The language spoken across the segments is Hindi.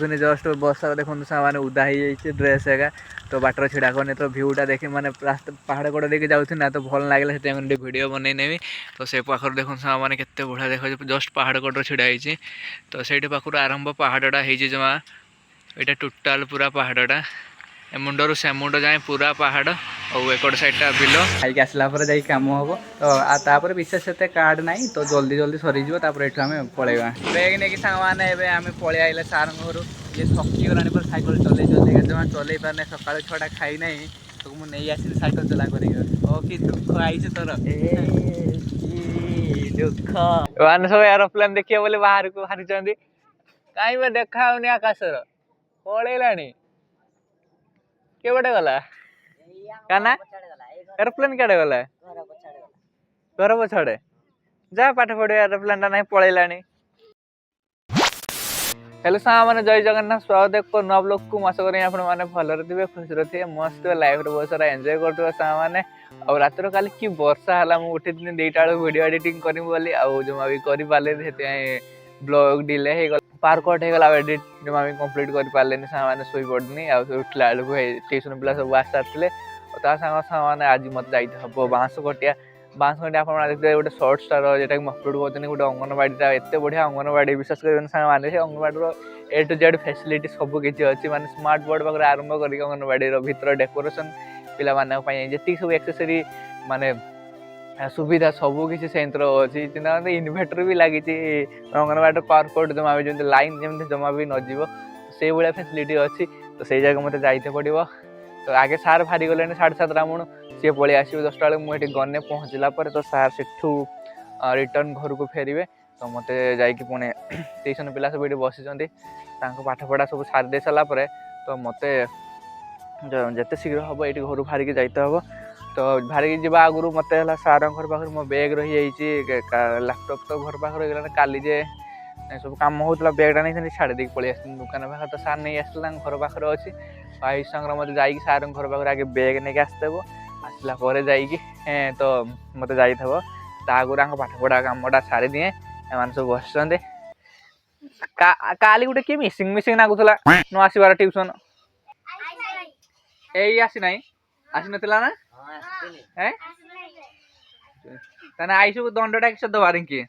जस्ट बर्षा देखो सामान उदा हो ड्रेस एका तो बाटर छिड़ा करनी तो भ्यूटा देखी मैंने पहाड़ कड़ देखे जाऊँ ना तो भल लगे से वीडियो बनई नेबी तो से पाखर देखो मैंने केते बढ़िया देखो जस्ट पहाड़ कड़ छिड़ा होती तो से पाखर आरंभ पहाड़टा हो जमा यहाँ टोटाल पूरा पहाड़टा ए मुंडर से मुंड जाए पूरा पहाड़ और एकड़ साइडटा बिल खाई आसला जा कम हम तो विशेष से कार्ड ना तो जल्दी जल्दी सरीज ये आम पलैया बैग नहीं सारे आम पलि आइले सार घर ये थकी गला पर सैकल चल जमा चल पारे सका छटा खाई ना तो मुझे नहीं आसी सैकल चला कर कि दुख आई तोर दुख मैंने सब एरोप्लेन देखिए बोले बाहर को बाहर कहीं देखा आकाशर पलैला के बटे गला काना एरोप्लेन कड़े गला घर पछाड़े जा पाठ पढ़ एरोप्लेन ना पलैला हेलो साहा मैंने जय जगन्नाथ स्वागत को नव लोग को आशा करें आप भलरे थे खुशी थे मस्त लाइफ बहुत सारा एंजॉय करते साहा मैंने और रात काल कि वर्षा है मुझे उठी दिन 2टा बेलू वीडियो एडिटिंग करी बोली आउ जमा भी कर ब्लॉग डिले हो पार्कआउट हो गला एडिट जमा भी कंप्लीट कर पारे साहा मैंने शोई पड़नी उठला बेलू ट्यूशन पिला सब आस सारे साने आज मत जाइए बाँसकटिया बाँसकटिया आप देखते गोटे सर्ट स्टार जोटा कि अपलोड करते गोटे अंगनवाड़ी एत बढ़िया अंगनवाड़ी विशेष कर मैंने अंगनवाड़ी ए टू जेड फैसिलिटी सब किसी अच्छी माने स्मार्ट बोर्ड पाखे आरंभ कर अंगनवाड़ी भर डेकोरेशन पाई जी सब एक्सेसरी माने सुविधा सब किसी से अच्छी इनभेटर भी लगी अंगनवाड़ी पार्कआउट जमा भी जमी लाइन जमी जमा भी नजीब से भाया फैसिलिटी अच्छी तो से जगह मत जाइते पड़ो तो आगे सार बाहरी गले 7:30 मुण सी पलि आस 10टा बेलू मुझे गने पहुँचला तो सार से रिटर्न घर को फेरवे तो मत जाकि पुणे ट्यूशन पिला सब ये बसी पाठ पढ़ा सब सारी दे सारापर तो मत जिते शीघ्र हम ये घर बाहरिकी जाइते हम तो बाहरिकी जावा आगु मत सार घर पाखे मो बैग रही लैपटॉप तो घर पाखे रही काली जे सब कम होता बैगटा नहीं छाड़ी देकी पलि आस दुकान पाखे तो सार नहीं आसला घर पाखे अच्छी आई संग मत जा सार घर पाखे आगे बैग नहीं आसदेव आसला तो मत जाइथब आगुरी पाठ पढ़ा कमटा सारी दिए एम सब बस काली गोटे किए मिसिंग मिसिंग नागुला न आसबार ट्यूशन यही आसी ना आसी ना ताने आईसु दंडटा किस दबार किए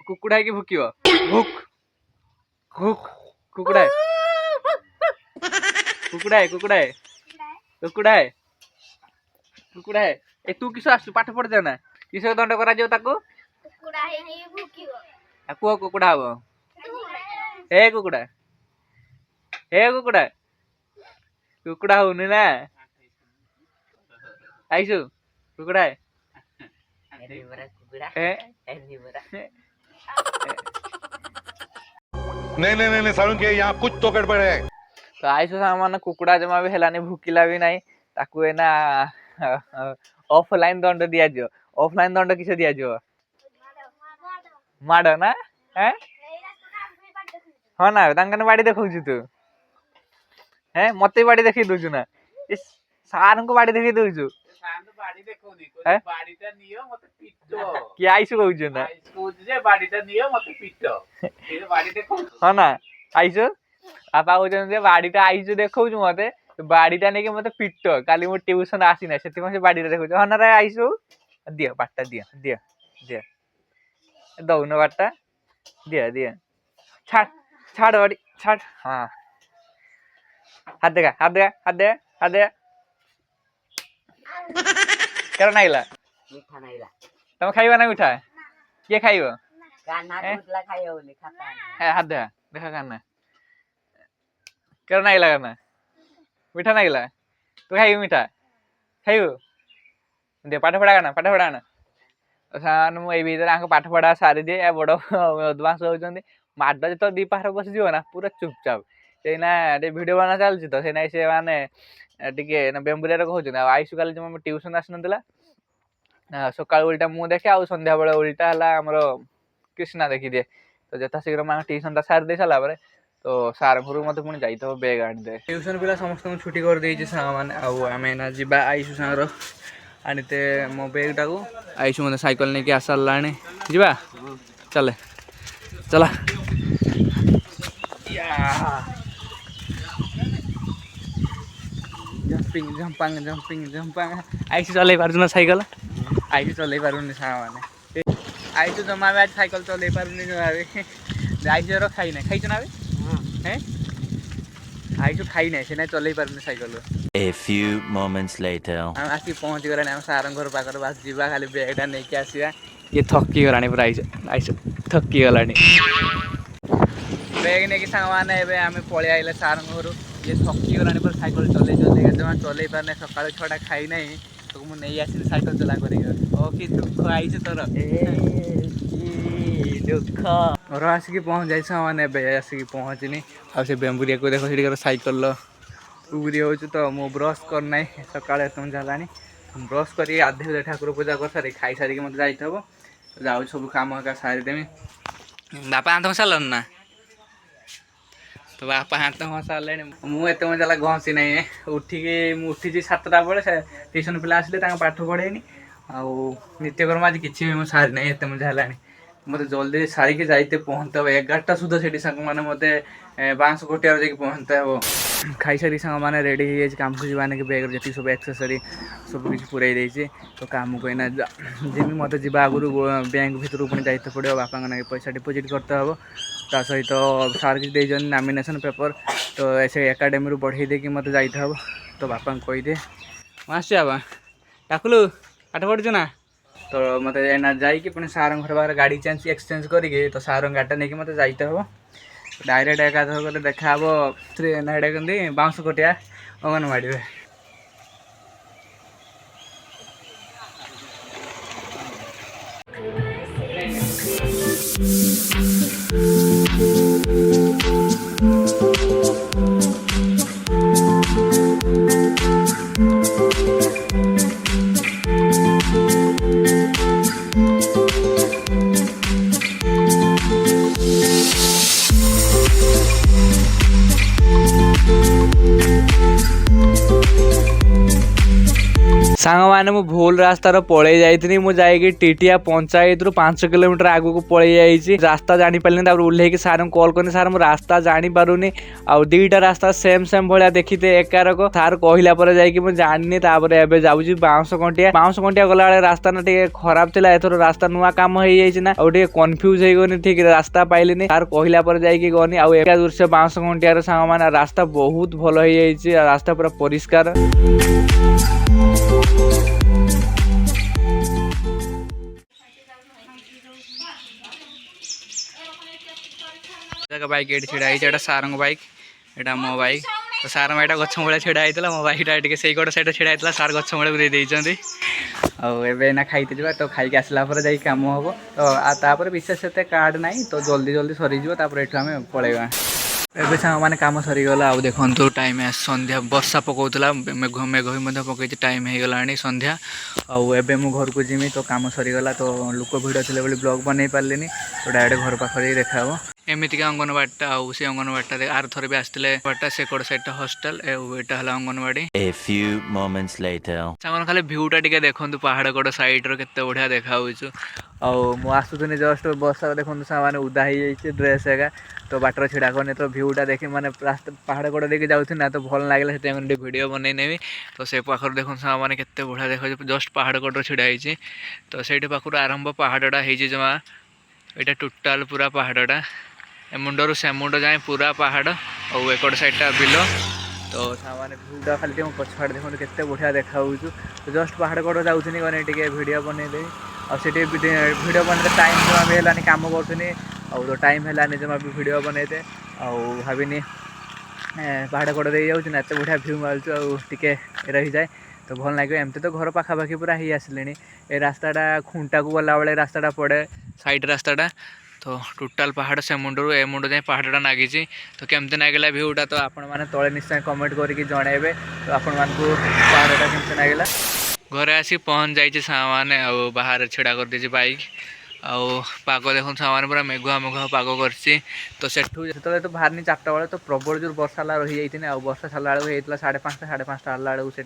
कुकुड़ा है कि भुक भुक भुक कुकुड़ा कुकुड़ा है कुकुड़ा है कुकुड़ा है कुकुड़ा है ए तू किस आसु पाठ पढ़ ना किस दंड करा कुह कुकुड़ा हम हे कुकुड़ा कुकुड़ा होनी ना आईसु कुकुड़ा है नहीं सारुण के यहाँ कुछ तो गड़बड़ है तो आईसु सामान कुकुड़ा जमा भी है भुकिला भी ना ताकू ना ऑफलाइन दंड दि जाओ ऑफलाइन दंड किस दि जाओ माड़ ना हाँ ना बाड़ी देखा तू है मत बाड़ी देखी दौचु ना सार को बाड़ी देखी दौचु किए आईसु कहु ना हाँ ना आईसु आपा कहते बाड़ीटा आईसु देखा मत बाड़ीटा नहीं मत पिट काली मो ट्यूशन आसी ना से बाड़ी देखा हाँ ना रे आईसु दि बाटा दि दि दि दौन बाटा दि दि छाड़ छाड़ बाड़ी छाड़ हाँ हाथ देखा हाथ देखा हाथ देखा हाथ देखा क्या नाइला तुम खाइबा ना मिठा किए खाइब हाथ देखा देखा काना क्या नाइला काना मिठा नाइला तू खाइब मिठा खाइब दे पाठ पढ़ा ना सान मुझे पाठ पढ़ा सारी दिए बड़ बदमाश होती माड जो दी पाखर बस ना पूरा चुपचाप से वीडियो बना चलती तो से से माने टे बेम्बुरिया कहते आईसु काली जब ट्यूशन आस ना सका उल्टा मुझे देखे आ सन्ध्या बेले उल्टा है आमर कृष्णा देखीदिए तो यथा शीघ्र मैं ट्यूशन सारी दे सारापर तो सार घर मत पुणी जाइए बैग आनीदे ट्यूशन पिला समस्त छुट्टी कर देती साने आम जा आईसु सांगर आनीते मो बैगटा को आईसु मत सैकल नहीं आस सारा जा चले चला जंपिंग जंपांग जंपिंग जंपांग आईसी चलै पारुछ ना साइकल आईसी चलै पारुनी सामाने आईसी जमा भी आज साइकल चलै पारुनी जमा भी आईसी रो खाई ना खाइछ ना बे हैं आईसी खाई ना से ना चलै पारुनी cycle A few moments later. हम आसी पहुंच गलानी हम सारंग घर पाकर बस जीवा खाली बैगटा नहीं के आसीबा ये थक्की गलानी पूरा आईसी थक्की गलानी बैग नहीं सांगे एवं आम पलि आइले सारंग घर ये थकी गलानी पर साइकल चलै चलै जमा चलै पारने सकाळ छटा खाई नहीं तो मुझे नहीं आसी साइकल चला कर ओ कि दुख आईছে तोर दुख और आसिक पहुँच जाइए मैंने आसिक पहुँचनी आ से बेम्बुरिया को देख सीट साइकल उगुरी हो तो मु ब्रश करना सका तुम जालानी ब्रश कर आधे ठाकुर पूजा कर सारी खाई सारिक मत जाइए जाऊ सब कम एका सारीदेमी बापा हाथ मसाल ना तो बापा हाथ मसाले मुझे मजा घसी ना उठिकी उठी 7टा बेले ट्यूशन पिला आसिले पाठ पढ़ेनी आउ नित्यकर्म आज किसी भी सारी ना एत मजा है मत जल्दी सारिक जाइते पहुँचते हे 11टा सुधा से मैंने मत 500 कोटियार जाकि पहुँचते हे खाई सारी सांग मैंने रेडी हो काम को जाने कि बैग जी सब एक्सेसरी सब किसी पुराई देती तो काम को ना जमी मत जी आगुरी बैंक भर पुणी जाइते पड़ो बापा ना पैसा डिपोजिट करते हे ता सहित सार किसी नॉमिनेशन पेपर तो ऐसे एकाडेमी बढ़े देकी मत जाइते हे तो बापा कहीदे आस बाबा टाकुलु पाठ पढ़ुच ना तो मत एना जाइए पुणी सार घर बाहर गाड़ी चेंज एक्सचेंज करके तो सार गाड़ी नहीं मत जाइते हे डायरेक्ट एकाथर देखा ना कहते 500 कोटिया अंगनवाड़ी सांग मैंने मु भूल रास्तार पलि जाइए मुझे टीटिया पंचायत रु 5 किलोमीटर आगू को पलि जाइए रास्ता जानी पारे ओह्लैक सार कॉल करनी सार मु रास्ता जानी पारुनी आउ 2टा रास्ता सेम सेम भाया देखी एकारक सार कहला जानी एवं जाऊँगी 500 कंटिया गला रास्ता ना टे खराब थी एथर रास्ता नुआ काम हो जाए टे कन्फ्यूज हो गनी ठीक रास्ता पाइलिनी सार कहला गनी आउ एक दूर से 500 कंटिया सांग मैंने रास्ता बहुत भल हो जाए रास्ता पूरा परिष्कार बाइक ये छिड़ा सार बाइक यहाँ मो बाइक तो सार यहाँ गछ मूल छिड़ा होता मो बाइकटा से गड़ सैड छिड़ा होता सार गछ मूल देते आना खाईते जा तो खाई आसला जा कम हम तो विशेष एत कार्ड ना तो जल्दी जल्दी सरीज ये आम पलैया एवं सांग मैंने कम सरीगला आ देखो टाइम संध्या वर्षा पकाला मेघ मेघ भी पकई टाइम हो गला संध्या आबे मु घर को जिमी तो कम सरीगला तो लोक भिड़ थे ब्लॉग बन पारे तो डायरेक्ट घर पाखे देखा एमतीका अंगनवाड़ी आउ से अंगनवाड़ी आर थर भी आसते बाटा से कड़ साइड हॉस्टल एटा है anganwadi A few moments later. सामान खाली भ्यूटा टिके देखो पहाड़ कड़ साइड रो केते बढ़िया देखा मु आसुनी जस्ट बस देखो सामान उदा हो जाए ड्रेस एका तो बाटर छिड़ा करनी तो भ्यूटा देखी मैंने रास्ता पहाड़ कड़ देखिए जाऊँ ना तो भल लगे से वीडियो बनई नेबी तो से पाखर देखो सामान केते बढ़िया देखा जस्ट पहाड़ कड़ छिड़ा होती तो से पाखर आरंभ पहाड़टा हो जमा यहाँ टोटाल पूरा पहाड़टा ए मुंडर से मुंड जाए पूरा पहाड़ और एकड़ साइडटा बिल तो सामान भ्यूटा खाली पछाड़ देखो केते बढ़िया देखा तो जस्ट पहाड़ कड़ जाऊँगी गने टे वीडियो बनईदेवी आटे वीडियो बनते टाइम जमा भी है कम करूनी तो टाइम है जमा भी वीडियो बनईदे भाविनी पहाड़ कड़ दे जाऊँ ना एत बढ़िया भ्यू मारूँ टे रही जाए तो भल लगे एमती तो घर पाखापाखि पूरा ही आसिले ए रास्ताटा खुंटा को गला बेले रास्ताटा पड़े साइड रास्ताटा तो टोटाल पहाड़ से मुंडू ए मुंड जाए पहाड़टा नागिची तो केमती नागिला भ्यूटा तो आपण मैंने तले निश्चय कमेंट करके जनइबे तो आपण मानकु पहाड़टा केमती नागिला घरे आसी पहुँच जाइए सामान आ बाहर छिड़ा कर दीजिए बाइक आग देखो सामान पूरा मेघुआ मेघुआ पाग कर तो सेठू जो तो बाहर 4टा बेले तो प्रबल जोर वर्षा रही जाती आ वर्षा छाड़ा बेलू होता 5:30 हाला से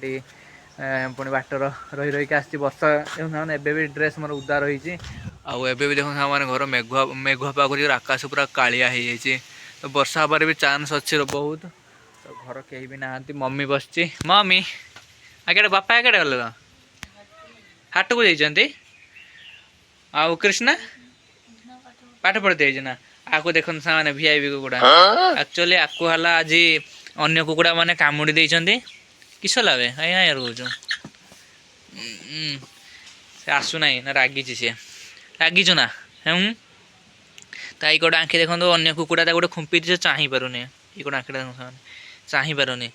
पुणी बाटर रही रही आसी वर्षा एवं भी ड्रेस मोर उदा रही भी देखो सामान घर मेघुआ मेघुआ पाग आकाश पूरा कालिया हो जाए तो वर्षा हबार भी चान्स अच्छी बहुत तो घर कहीं भी ना मम्मी बसची मम्मी आगे बापा आगे गल हाट को जाइए आउ कृष्णा पाठ पढ़ते ना आपको देखो सामाने वीआईपी कुकुड़ा एक्चुअली आपको हला आज अन्य कुकुड़ा माने कामुड़ी देइछन्ती किस लावे आया यार कहूँ से आसु ना ना रागी सी रागिचु ना हम ताई गोटे आँखि देखो अन्य कुकुड़ा गोटे खुंपी से चाह पारुनि ये गोटे आँखी देखो चाह पारुनि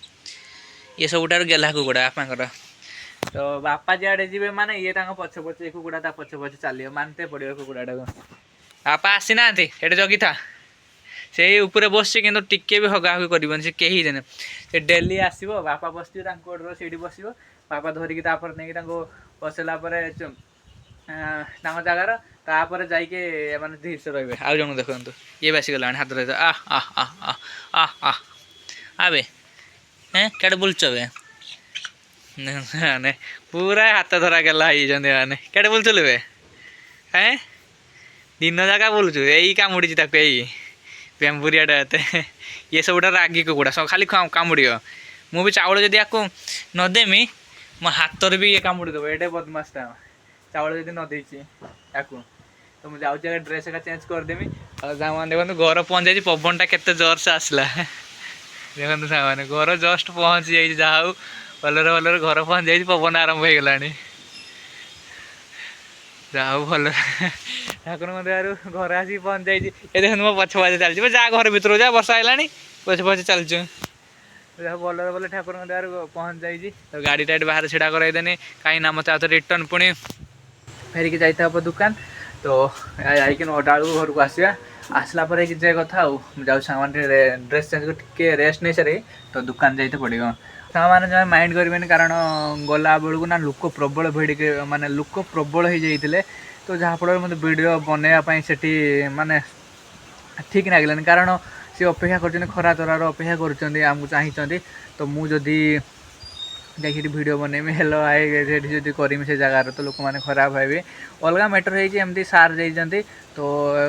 ये सबुठार गेला कुकुड़ा बापांकर तो बापा जियाड़े जी माने ये पछ पछे कुकुड़ा पछ पछे चलिए मानते पड़ो कुकुड़ा बापा आसी ना एटे जगी था से ऊपर बस टिके भी हगा हगी कर कहीं देने से डेली आसो बापा बस से बस बापा धरिकी नहीं बसला जगार तापर जाइके माने धीर से रे आउ जन देखो ये बासी गला हाथ रही आबे हैं क्या बुलच बे पूरा हाथ धरा गला माने क्या बुलचल बे हैं दिन जाका बोलुचु यही कामुड़ी यही बेम्बुरियाटा ये सबुटा रागी कुकुड़ा सब खाली कामुड़ मु भी चाउल जदि आपको नदेमी मो हाथ भी ये कामुड़ी देव एटे बदमाशटा चाउल जदि नदेची याकू तो मुझे जाऊँ ड्रेस का चेंज करदेमी सामान देखो घर पहुँच जाए पवनटा केते जोर से आसला देखो सामान घर जस्ट पहुँच जाए जहाँ भलर भलर घर पहुँच जाए पवन आरंभ हो गला जाऊ भल ठाकुर मध्य घर आसिक पहुँच जाइए ये देख मो पछ पछे चलती जा घर भितर जा वर्षा है पछे पछे चलचु भलर भल ठाकुर मध्य पहुँच जाइए तो गाड़ी टाइट बाहर छिड़ा करदेनी कहीं ना मत आउ रिटर्न पुणी फेरिकी जाइए दुकान तो जाइए 9टा बेलू घर को आसवा आसला कि कथा जाऊँ सामान ड्रेस चेंज कर रेस्ट नहीं सारी तो दुकान जाइए पड़ो सामान जो माइंड करें कारण गला बेलू ना लोक प्रबल भिड़ माने लोक प्रबल हो जाते तो जहाँफल मतलब वीडियो बनवाई से माने ठीक लगे कारण सी अपेक्षा कर खरा तरार अपेक्षा करमको चाहते तो मुझे जाकि वीडियो बनैमी हेलो आए जब करमी से जगार तो लोक मैंने खराब भाई अलग मैटर होमती सार जाइए तो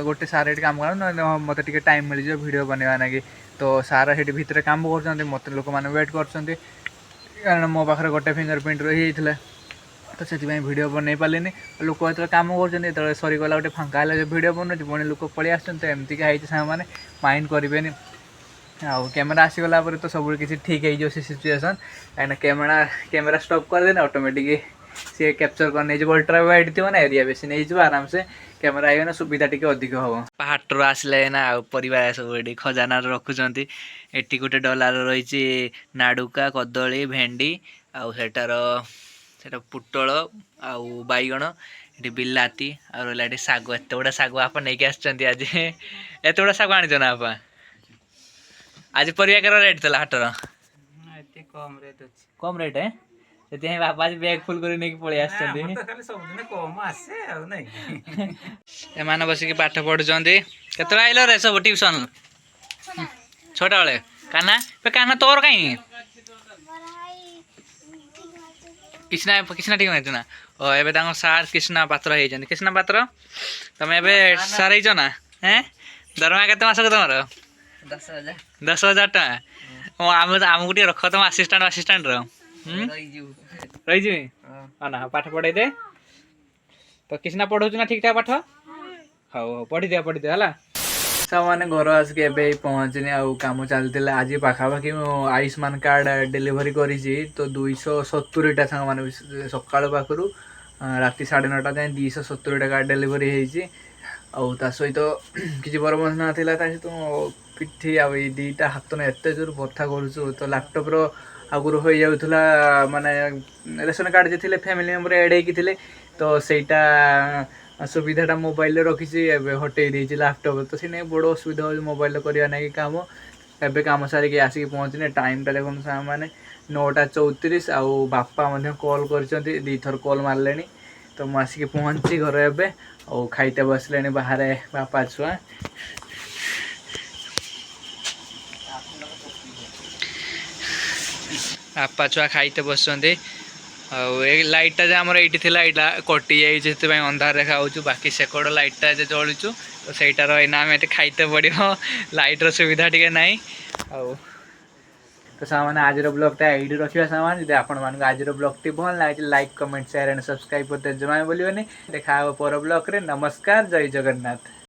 गोटे सार ये कम कर मत टाइम मिल जाए वीडियो बनवा ना कि तो सार से भितर कम कर मत लोक मैंने वेट कर कारण मो पाखे गोटे फिंगरप्रिंट रही जाता तो से वीडियो बनई पारे लोक जो कम कर सरीगला गोटे फांका वीडियो बन पुणी लोक पलि आमती मैंने माइंड करें आउ कैमेरा आसीगला तो सब किसी ठीक हो सिचुएसन कहीं कैमेरा स्टॉप करदे ऑटोमेटिक सी कैप्चर कर अल्ट्रा वाइड थी ना एरिया बेसी नहीं आराम से कैमेरा आएगा सुविधा टी अधिक हम पहाड़ आसले ना परिवार सब ये खजाना रखुंट ये गोटे डलार रही नाड़ुका कदली भेंडी आटार पुटल आउ बैगण ये बिलाती आ रहा ये शाग एत गुड़ा शाग आप नहीं आसछन्ती आज एत गुड़ा शाग आनी ना आप आज परिया के रेट था हाटर कम रेट है से बापा आज बैग फुल कर पलि आसने बसिक पाठ पढ़ुंट केत आइल रे सब ट्यूशन 6टा बेले काना काना तोर कहीं कृष्णा ठीक नहीं ना ए सार कृष्णा पात्र होती कृष्णा पात्र तुम ए सार ना हैं दरमा के मस तुम 10,000 टाँग आमको टे रख तुम आसीस्टाट रही ना पाठ पढ़े दे तो कृष्णा पढ़ू ना ठीक ठाक पाठ हाँ पढ़ी दिया है सब मैंने घर आसिक पहुँचनी आम चलते आज पाखापाखि आयुष्मान कार्ड डेलीवरी करी तो 270टा सांग मैंने सका पाखु राति 9:30 जाए 270टा कार्ड डेलीवरी होता सहित किसी बरमस ना सहित पिठी आ दुईटा हाथ में एत जोर बथा करूँ तो लैपटॉप आगुरी हो जाऊला माने रेशन कार्ड जो थे फैमिली मेम्बर एड होते तो सहीटा सुविधाटा मोबाइल रखी हटे लैपटॉप तो से बड़ असुविधा हो मोबाइल करवा ना कम एवं कम सारिक आसिक पहुँचने टाइमटा देखो मैंने 9:34 आउ बापा कॉल कर 2 थर कॉल मारे तो मुझे आसिक पहुँची घर एवं और खाइते बसले बाहर बापा छुआ बापा छुआ खाइते बस लाइटा जो आमर ये थी कटि जाए अंधार देखा बाकी सेकड़ लाइटा जलुचु तो सहीटार एना आम खाइते पड़ो लाइटर सुविधा टी ना तो सामान आज ब्लॉगटा एडी रखा सामान जब आपण आज ब्लॉगटी भल लगे like comment share and subscribe करते जमा बोलने देखा पर ब्लॉग रे नमस्कार जय जगन्नाथ।